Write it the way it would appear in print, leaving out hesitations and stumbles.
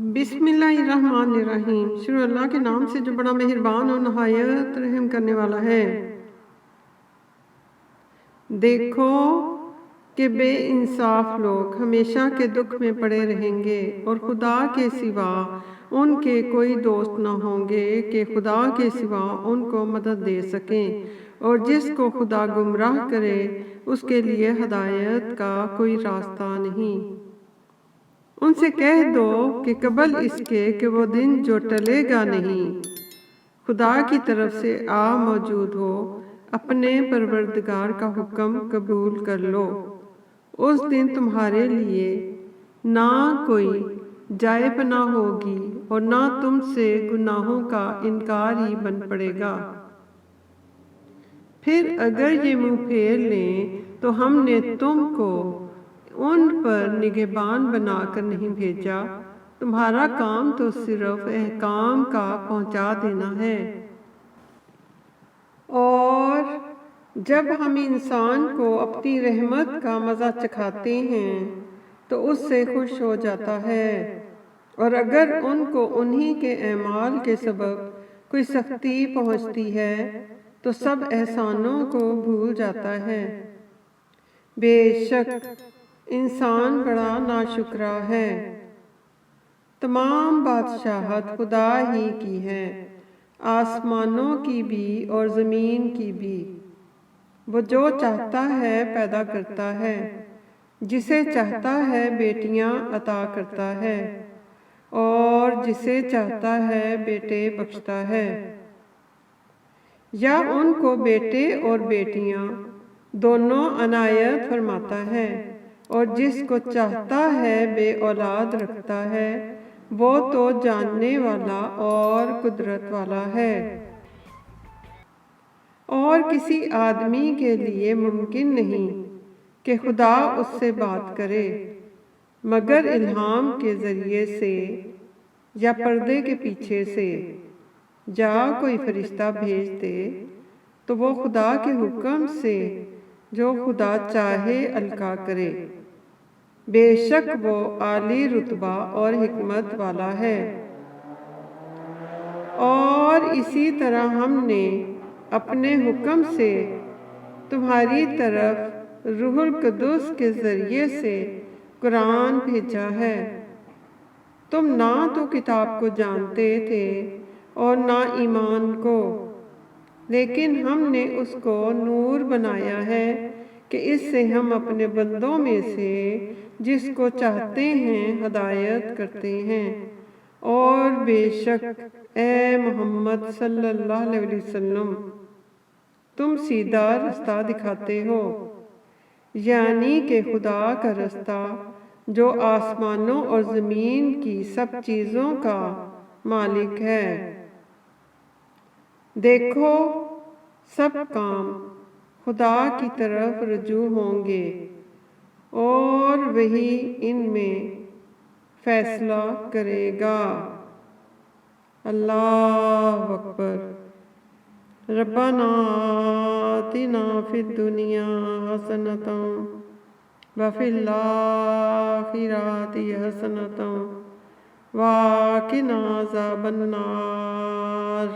بسم اللہ الرحمن الرحیم۔ شروع اللہ کے نام سے جو بڑا مہربان اور نہایت رحم کرنے والا ہے۔ دیکھو کہ بے انصاف لوگ ہمیشہ کے دکھ میں پڑے رہیں گے اور خدا کے سوا ان کے کوئی دوست نہ ہوں گے کہ خدا کے سوا ان کو مدد دے سکیں، اور جس کو خدا گمراہ کرے اس کے لیے ہدایت کا کوئی راستہ نہیں۔ ان سے کہہ دو کہ قبل اس کے کہ وہ دن جو ٹلے گا نہیں، خدا کی طرف سے موجود ہو، اپنے پروردگار کا حکم قبول کر لو۔ اس دن تمہارے لیے نہ کوئی جائے پناہ ہوگی اور نہ تم سے گناہوں کا انکار ہی بن پڑے گا۔ پھر اگر یہ منہ پھیر لیں تو ہم نے تم کو ان پر نگہبان بنا کر نہیں بھیجا، تمہارا کام تو صرف احکام کا پہنچا دینا ہے۔ اور جب ہم انسان کو اپنی رحمت کا مزہ چکھاتے ہیں تو اس سے خوش ہو جاتا ہے، اور اگر ان کو انہی کے اعمال کے سبب کوئی سختی پہنچتی ہے تو سب احسانوں کو بھول جاتا ہے۔ بے شک انسان بڑا ناشکرا ہے۔ تمام بادشاہت خدا ہی کی ہے، آسمانوں کی بھی اور زمین کی بھی۔ وہ جو چاہتا ہے پیدا کرتا ہے، جسے چاہتا ہے بیٹیاں عطا کرتا ہے، اور جسے چاہتا ہے بیٹے بخشتا ہے، یا ان کو بیٹے اور بیٹیاں دونوں عنایت فرماتا ہے، اور جس کو چاہتا ہے بے اولاد رکھتا ہے۔ وہ تو جاننے والا اور قدرت والا ہے۔ اور کسی آدمی کے لیے ممکن نہیں کہ خدا اس سے بات کرے مگر الہام کے ذریعے سے یا پردے کے پیچھے سے، یا کوئی فرشتہ بھیج دے تو وہ خدا کے حکم سے جو خدا چاہے القا کرے۔ بے شک وہ عالی رتبہ اور حکمت والا ہے۔ اور اسی طرح ہم نے اپنے حکم سے تمہاری طرف روح القدس کے ذریعے سے قرآن بھیجا ہے۔ تم نہ تو کتاب کو جانتے تھے اور نہ ایمان کو، لیکن ہم نے اس کو نور بنایا ہے کہ اس سے ہم اپنے بندوں میں سے جس کو چاہتے ہیں ہدایت کرتے ہیں۔ اور بے شک اے محمد صلی اللہ علیہ وسلم تم سیدھا رستہ دکھاتے ہو، یعنی کہ خدا کا رستہ جو آسمانوں اور زمین کی سب چیزوں کا مالک ہے۔ دیکھو سب کام خدا کی طرف رجوع ہوں گے، اور وہی ان میں فیصلہ کرے گا۔ اللہ اکبر۔ ربنا آتنا فی الدنیا حسنۃ وفی الآخرۃ حسنۃ وقنا عذاب النار۔